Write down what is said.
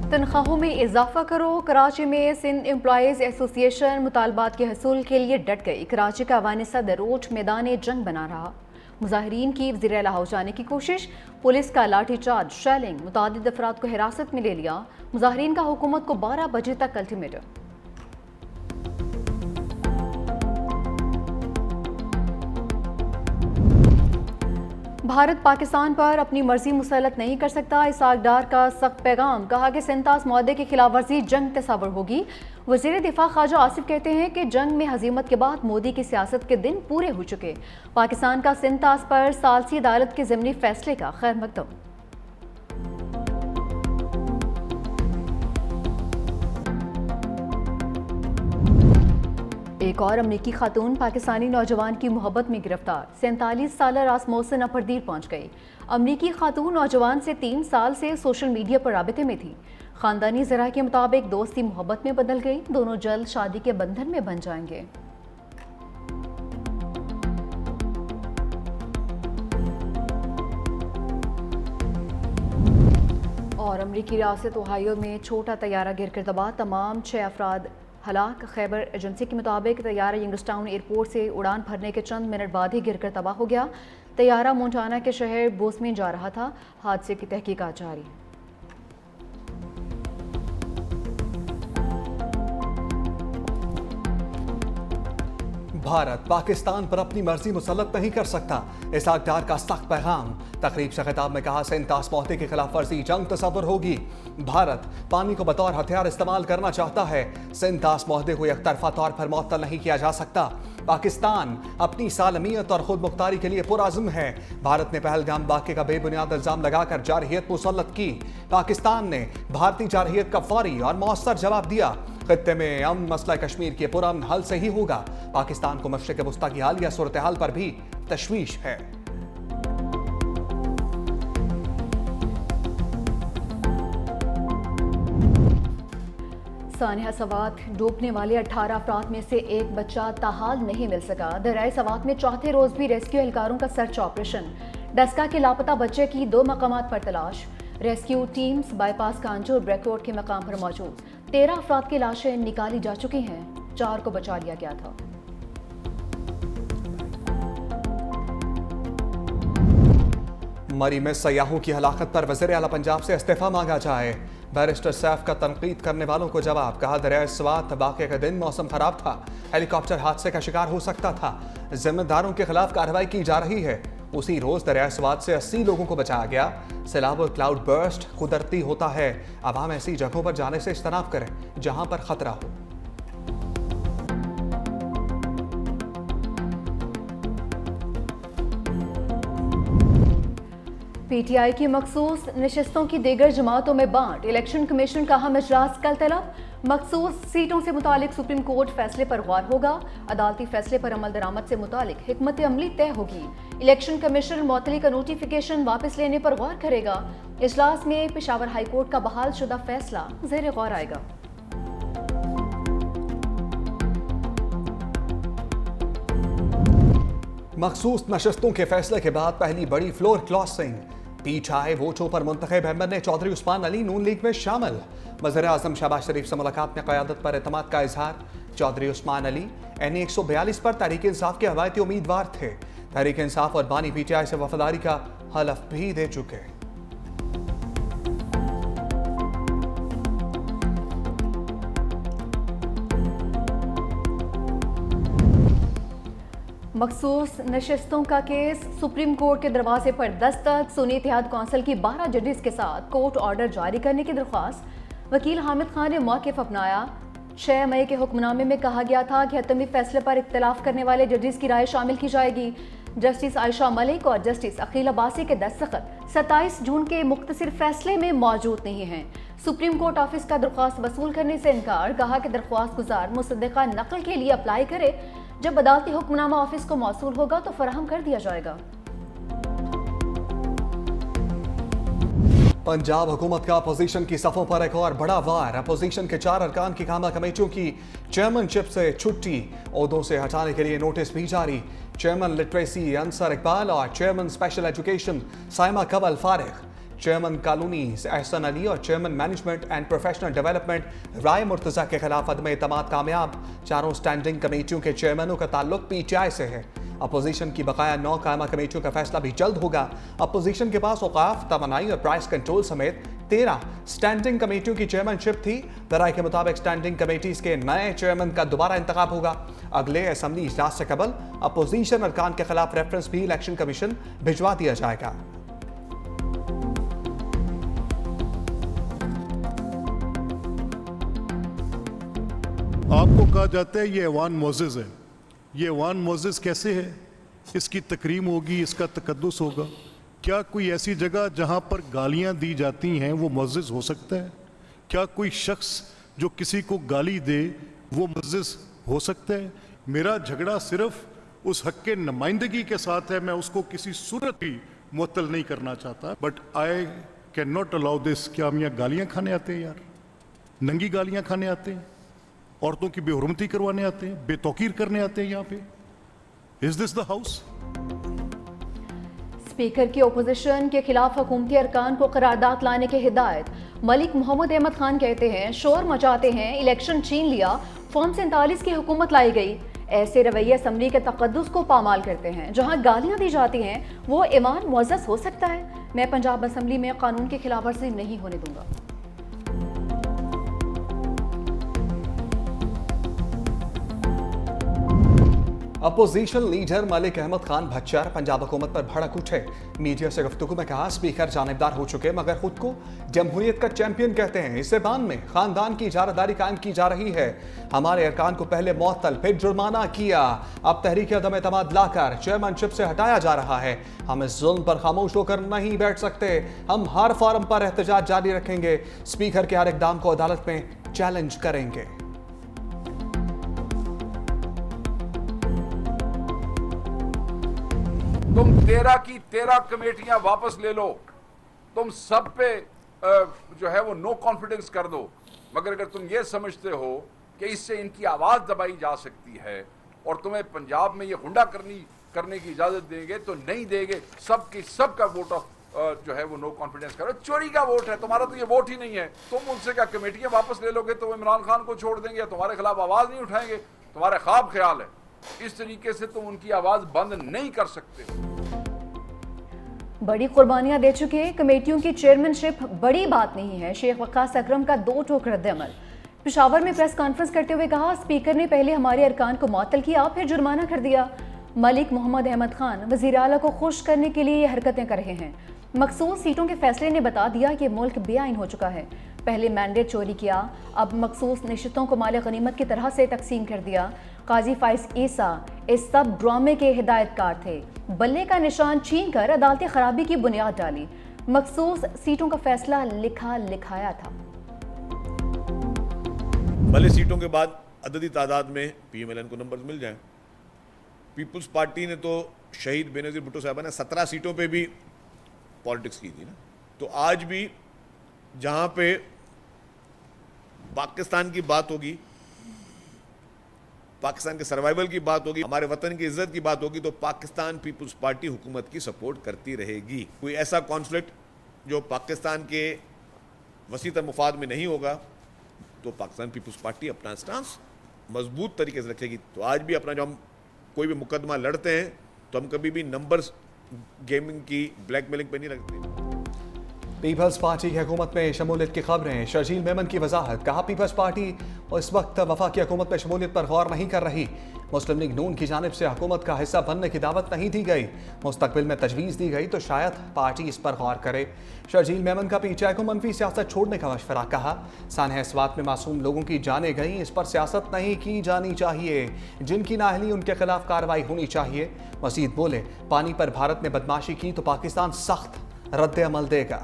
तनख्वाहों में इजाफा करो। कराची में सिंध एम्प्लॉयज़ एसोसिएशन मुतालबात के हसूल के लिए डट गई। कराची का अवान सदर रोड मैदान जंग बना रहा। मुजाहिरीन की वज़ीर आला हाउस जाने की कोशिश, पुलिस का लाठी चार्ज, शेलिंग, मुतादिद अफराद को हिरासत में ले लिया। मुजाहिरीन का हुकूमत को 12 बजे तक अल्टीमेटम। भारत पाकिस्तान पर अपनी मर्जी मुसलत नहीं कर सकता। इसाक डार का सख्त पैगाम। कहा कि सिंतास मुआहदे की खिलाफ वर्जी जंग तस्वर होगी। वज़ीर दिफा ख्वाजा आसिफ कहते हैं कि जंग में हजीमत के बाद मोदी की सियासत के दिन पूरे हो चुके। पाकिस्तान का सिंतास पर सालसी अदालत के ज़िमनी फैसले का खैर मकदम। एक और अमरीकी खातून पाकिस्तानी नौजवान की मोहब्बत में गिरफ्तार। 47 साल रास मोहसिन अफरदीर पहुंच गई। अमरीकी खातून नौजवान से 3 साल से सोशल मीडिया पर राबिते में थी। खानदानी ज़रा के मुताबिक दोस्ती मोहब्बत में बदल गई। दोनों जल्द शादी के बंधन में बन जाएंगे। और अमरीकी रियासत ओहायो में छोटा तैयारा गिरकर तबाह, तमाम 6 अफराद हलाक। खैबर एजेंसी के मुताबिक तैयारा यंगस्टाउन एयरपोर्ट से उड़ान भरने के चंद मिनट बाद ही गिरकर तबाह हो गया। तैयारा मोंटाना के शहर बोस्टन जा रहा था। हादसे की तहकीकात जारी। भारत पाकिस्तान पर अपनी मर्जी मुसल्लत नहीं कर सकता। इसाक डार का सख्त पैगाम। तकरीब से खिताब में कहा, सिंतास मुआहदे की खिलाफ वर्जी जंग तस्वर होगी। भारत पानी को बतौर हथियार इस्तेमाल करना चाहता है। सिंतास मुआहदे को एकतरफा तौर पर मुअत्तल नहीं किया जा सकता। पाकिस्तान अपनी सालमियत और खुद मुख्तारी के लिए पुरअज़्म है। भारत ने पहलगाम वाक़े का बेबुनियाद इल्जाम लगाकर जारहियत मुसल्लत की। पाकिस्तान ने भारतीय जारहियत का फौरी और मौसर जवाब दिया। खित्ते में अमन मसला कश्मीर के पुरअमन हल से ही होगा। पाकिस्तान को मशरिक़ वस्ता की हालिया सूरत हाल पर भी तशवीश है। सानिया सवात डूबने वाले 18 अफराद में से एक बच्चा ताहाल नहीं मिल सका। दरियाए सवात में चौथे रोज भी रेस्क्यू एहलकारों का सर्च ऑपरेशन। डस्का के लापता बच्चे की 2 मकामात पर तलाश। रेस्क्यू टीम्स बाईपास कांजो और ब्रेकरोड के मकाम पर मौजूद। 13 अफराद की लाशें निकाली जा चुकी हैं। 4 को बचा लिया गया था। मरी में सयाहों की हलाकत पर वज़ीर आला पंजाब से इस्तीफा मांगा जाए। बैरिस्टर सैफ का तनकीद करने वालों को जवाब। कहा, दरियाए स्वात वाक़े के दिन मौसम खराब था, हेलीकॉप्टर हादसे का शिकार हो सकता था। जिम्मेदारों के खिलाफ कार्रवाई की जा रही है। उसी रोज दरियाए स्वात से 80 लोगों को बचाया गया। सैलाब और क्लाउड बर्स्ट कुदरती होता है। अवाम ऐसी जगहों पर जाने से इज्तनाब करें जहां पर खतरा हो। पीटीआई की मखसूस नशिस्तों की दीगर जमातों में बांट। इलेक्शन कमीशन का अहम इजलास कल तलब। मखसूस सीटों से मुतालिक सुप्रीम कोर्ट फैसले पर गौर होगा। अदालती फैसले पर अमल दरामद से मुतालिक हिकमत अमली तय होगी। इलेक्शन कमीशन मुअत्तली का नोटिफिकेशन वापस लेने पर गौर करेगा। इजलास में पेशावर हाई कोर्ट का बहाल शुदा फैसला ज़ेर गौर आएगा। मखसूस नशस्तों के फैसले के बाद पहली बड़ी फ्लोर क्रॉसिंग। पीछाए वोटों पर मुंतखब मेंबर ने चौधरी उस्मान अली नून लीग में शामिल। वज़ीर आज़म शहबाज शरीफ से मुलाकात में क़यादत पर एतमाद का इजहार। चौधरी उस्मान अली NA 142 पर तहरीक इंसाफ के हवायती उम्मीदवार थे। तहरीक इंसाफ और बानी पीटीआई से वफादारी का हलफ भी दे चुके। मखसूस नशिस्तों का केस सुप्रीम कोर्ट के दरवाजे पर दस्तक। सुन्नी इत्तेहाद कौंसिल की 12 जजेस के साथ कोर्ट ऑर्डर जारी करने की दरख्वास्त। वकील हामिद खान ने मौक़िफ़ अपनाया। 6 मई के हुक्मनामे में कहा गया था कि हतमी फैसले पर इख्तलाफ करने वाले जजेस की राय शामिल की जाएगी। जस्टिस आयशा मलिक और जस्टिस अकील अब्बासी के दस्तखत 27 जून के मुख्तसर फैसले में मौजूद नहीं हैं। सुप्रीम कोर्ट ऑफिस का दरख्वास्त वसूल करने से इनकार। कहा कि दरख्वास्त गुजार मुसद्दक़ा नकल के लिए अप्लाई करे। जब अदालती हुक्मनामा ऑफिस को मौसूल होगा तो फराहम कर दिया जाएगा। पंजाब हुकूमत का अपोजिशन की सफ़ों पर एक और बड़ा वार। अपोजिशन के 4 अरकान की कामा कमेटियों की चेयरमैनशिप से छुट्टी, ओहदों से हटाने के लिए नोटिस भी जारी। चेयरमैन लिटरेसी अंसर इकबाल और चेयरमैन स्पेशल एजुकेशन साइमा कबल फारिग। चेयरमैन कॉलोनी एहसन अली और chairman management and professional development Rai Murtaza के खिलाफ अदम एतमाद कामयाब। चारों स्टैंडिंग कमेटियों के चेयरमैनों का ताल्लुक पीटीआई से है। अपोजिशन की बकाया 9 कायमा कमेटियों का फैसला भी जल्द होगा। अपोजिशन के पास औकाफ, तवानाई और प्राइस कंट्रोल समेत 13 स्टैंडिंग कमेटियों की चेयरमैनशिप थी। राय के मुताबिक स्टैंडिंग कमेटीज के नए चेयरमैन का दोबारा इंतखाब होगा। अगले असेंबली इजलास से कबल अपोजिशन अरकान के खिलाफ रेफरेंस भी इलेक्शन कमीशन भिजवा दिया जाएगा। आपको कहा जाता है ये ऐवान मोज़ेज़ है। ये ऐवान मोज़ेज़ कैसे है? इसकी तकरीम होगी, इसका तकद्दुस होगा। क्या कोई ऐसी जगह जहां पर गालियां दी जाती हैं वो मोज़ेज़ हो सकता है? क्या कोई शख्स जो किसी को गाली दे वो मोज़ेज़ हो सकता है? मेरा झगड़ा सिर्फ उस हक के नुमाइंदगी के साथ है। मैं उसको किसी सूरत भी मुअत्तल नहीं करना चाहता, but I can not allow this. क्या हम यहाँ गालियाँ खाने आते हैं यार? नंगी गालियाँ खाने आते हैं? औरतों की बेहुरमती करवाने आते हैं? बेतौकीर करने आते हैं यहाँ पे? Is this the house? Speaker की ओपोजिशन के खिलाफ हुकूमती अरकान को करारदाद लाने की हिदायत। मलिक मोहम्मद अहमद खान कहते हैं शोर मचाते हैं, इलेक्शन छीन लिया, फॉर्म 47 की हुकूमत लाई गई। ऐसे रवैये असम्बली के तकद्दुस को पामाल करते हैं। जहां गालियां दी जाती हैं वो ईमान मुअज़्ज़ज़ हो सकता है। मैं पंजाब असम्बली में कानून की खिलाफवर्जी नहीं होने दूंगा। अपोजिशन लीडर मलिक अहमद खान भच्चर पंजाब हुकूमत पर भड़क उठे। मीडिया से गुफ्तगू में कहा स्पीकर जानिबदार हो चुके मगर खुद को जमहूरियत का चैंपियन कहते हैं। इस ज़बान में खानदान की इजारादारी कायम की जा रही है। हमारे अरकान को पहले मुअत्तल फिर जुर्माना किया, अब तहरीक अदम एतमाद लाकर चेयरमैनशिप से हटाया जा रहा है। हम इस जुल्म पर खामोश होकर नहीं बैठ सकते। हम हर फॉरम पर एहतजाज जारी रखेंगे। स्पीकर के हर इकदाम को अदालत में चैलेंज करेंगे। तुम 13 की 13 कमेटियां वापस ले लो, तुम सब पे जो है वो नो कॉन्फिडेंस कर दो। मगर अगर तुम ये समझते हो कि इससे इनकी आवाज दबाई जा सकती है और तुम्हें पंजाब में ये गुंडा करने की इजाजत देंगे तो नहीं देंगे। सबका वोट ऑफ जो है वो नो कॉन्फिडेंस करो। चोरी का वोट है, तुम्हारा तो ये वोट ही नहीं है। तुम उनसे क्या कमेटियां वापस ले लोगे तो इमरान खान को छोड़ देंगे या तुम्हारे खिलाफ आवाज नहीं उठाएंगे? तुम्हारे ख्वाब ख्याल है। इस तरीके से तुम उनकी आवाज बंद नहीं कर सकते। बड़ी कुर्बानियां दे चुके कमेटियों की चेयरमैनशिप बड़ी बात नहीं है। शेख वक्कास अकरम का 2 टोक रद्द-ए-अमल। पेशावर में प्रेस कॉन्फ्रेंस करते हुए कहा स्पीकर ने पहले हमारे अरकान को मुअत्तल किया फिर जुर्माना कर दिया। मलिक मोहम्मद अहमद खान वज़ीर आला को खुश करने के लिए ये हरकतें कर रहे हैं। मखसूस सीटों के फैसले ने बता दिया कि मुल्क बेआइन हो चुका है। पहले मैंडेट चोरी किया, अब मखसूस नशितों को माल गनीमत की तरह से तकसीम कर दिया। काजी फाइज ईसा इस सब ड्रामे के हिदायतकार थे। बल्ले का निशान छीन कर अदालती खराबी की बुनियाद डाली। मखसूस सीटों का फैसला लिखा लिखाया था। भले सीटों के बाद अददी तादाद में पीएमएलएन को नंबर मिल जाए। पीपुल्स पार्टी ने तो शहीद बेनज़ीर भुट्टो साहबा ने 17 सीटों पे भी पॉलिटिक्स की थी ना। तो आज भी जहां पे पाकिस्तान की बात होगी, पाकिस्तान के सर्वाइवल की बात होगी, हमारे वतन की इज्जत की बात होगी, तो पाकिस्तान पीपुल्स पार्टी हुकूमत की सपोर्ट करती रहेगी। कोई ऐसा कॉन्फ्लिक्ट जो पाकिस्तान के वसीतर मुफाद में नहीं होगा तो पाकिस्तान पीपुल्स पार्टी अपना स्टांस मजबूत तरीके से रखेगी। तो आज भी अपना जो हम कोई भी मुकदमा लड़ते हैं तो हम कभी भी नंबर्स गेमिंग की ब्लैकमेलिंग पे नहीं रखते। पीपल्स पार्टी की हुकूमत में शमूलियत की खबरें। शर्जील मेमन की वजाहत। कहा पीपल्स पार्टी इस वक्त वफाकी हुकूमत में शमूलियत पर गौर नहीं कर रही। मुस्लिम लीग नून की जानिब से हुकूमत का हिस्सा बनने की दावत नहीं दी गई। मुस्तकबिल में तजवीज़ दी गई तो शायद पार्टी इस पर गौर करे। शर्जील मेमन का पीटीआई को मनफी सियासत छोड़ने का मशवरा। कहा सानह अस्वात में मासूम लोगों की जानें गई, इस पर सियासत नहीं की जानी चाहिए। जिनकी नाअहली उनके खिलाफ कार्रवाई होनी चाहिए। मजीद बोले पानी पर भारत ने बदमाशी की तो पाकिस्तान सख्त रद्द अमल देगा।